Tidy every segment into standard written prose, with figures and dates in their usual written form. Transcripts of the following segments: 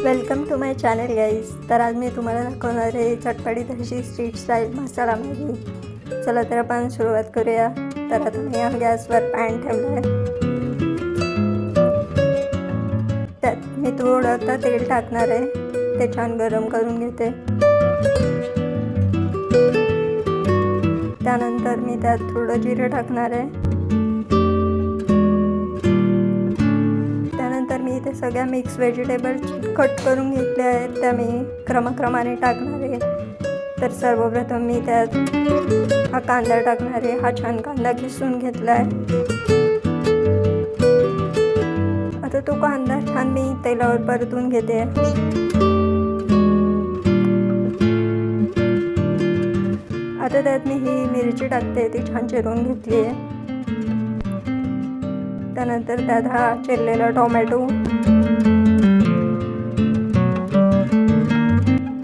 Welcome to my channel guys. तर आज मी तुम्हाला दाखवणार आहे चटपटीत अशी स्ट्रीट स्टाईल मसाला मॅगी. चला तर आपण सुरुवात करूया. तर आता मी या गॅसवर पॅन ठेवला आहे. त्यात मी थोडं आता तेल टाकणार आहे. ते छान गरम करून घेते. त्यानंतर मी त्यात थोडं जिरं टाकणार आहे. त्यानंतर मी इथे सगळ्या मिक्स व्हेजिटेबल कट करून घेतले आहेत. त्या मी क्रमाक्रमाने टाकणार आहे. तर सर्वप्रथम मी त्यात हा कांदा टाकणार आहे. हा छान कांदा किसून घेतला आहे. आता तो कांदा छान मी तेलावर परतून घेते. आता त्यात मी ही मिरची टाकते. ती छान चिरून घेतली आहे. त्यानंतर त्यात हा चिरलेला टोमॅटो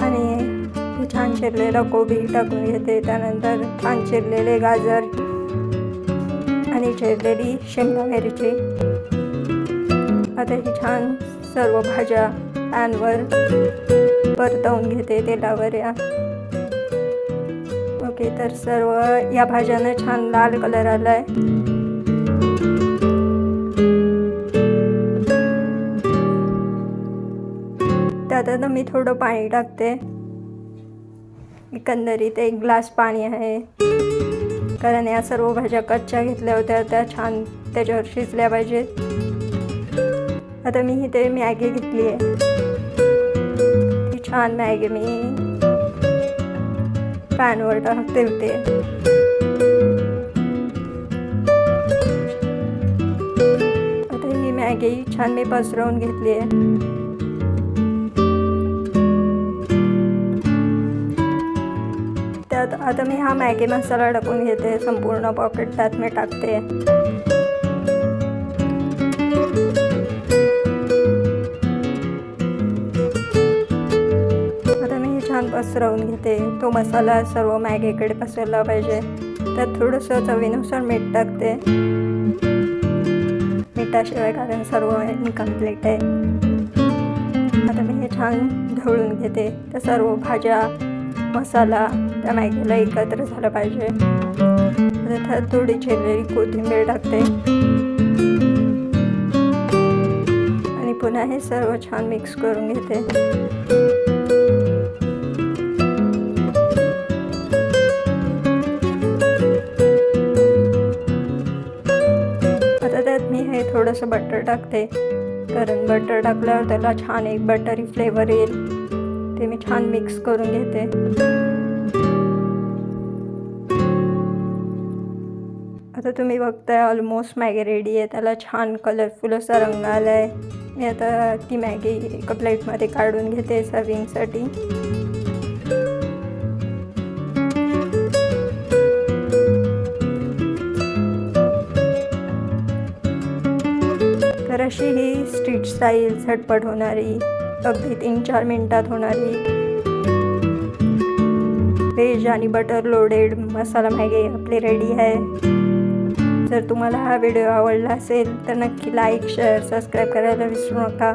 आणि छान चिरलेला कोबी टाकून घेते. त्यानंतर छान चिरलेले गाजर आणि चिरलेली शिमला मिरची. आता ही छान सर्व भाज्या पॅनवर परतवून घेते तेलावर. ओके, तर सर्व या भाज्यांना छान लाल कलर आला आहे. त्यात आता मी थोडं पाणी टाकते. एकंदरीत 1 ग्लास पाणी आहे, कारण या सर्व भाज्या कच्च्या घेतल्या होत्या. त्या छान त्याच्यावर शिजल्या पाहिजेत. आता मी इथे मॅगी घेतली आहे. ती छान मॅगी मी पॅनवर टाकते होते. आता ही मॅगी छान मी पसरवून घेतली आहे. त्यात आता मी हा मॅगी मसाला टाकून घेते. संपूर्ण पॉकेट त्यात मी टाकते. आता मी हे छान पसरवून घेते. तो मसाला सर्व मॅगीकडे पसरला पाहिजे. त्यात थोडंसं चवीनुसार मीठ टाकते. मिठाशिवाय कारण सर्व इनकम्प्लीट आहे. आता मी हे छान ढवळून घेते. त्या सर्व भाज्या मसाला त्या मॅगीला एकत्र झालं पाहिजे. त्यात थोडी चिरलेली कोथिंबीर टाकते आणि पुन्हा हे सर्व छान मिक्स करून घेते. आता त्यात मी हे थोडंसं बटर टाकते, कारण बटर टाकल्यावर त्याला छान एक बटरी फ्लेवर येईल. ते मी छान मिक्स करून घेते. आता तुम्ही बघताय ऑलमोस्ट मॅगी रेडी आहे. त्याला छान कलरफुल असा रंग आला आहे. मी आता ती मॅगी एका प्लेटमध्ये काढून घेते सर्विंगसाठी. तर अशी ही स्ट्रीट स्टाईल झटपट होणारी, अगदी 3-4 मिनिटात होणारी व्हेज आणि बटर लोडेड मसाला मॅगी आपली रेडी आहे. जर तुम्हाला हा व्हिडिओ आवडला असेल तर नक्की लाईक, शेअर, सबस्क्राईब करायला विसरू नका.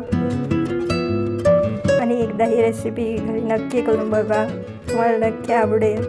आणि एकदा ही रेसिपी घरी नक्की करून बघा. तुम्हाला नक्की आवडेल.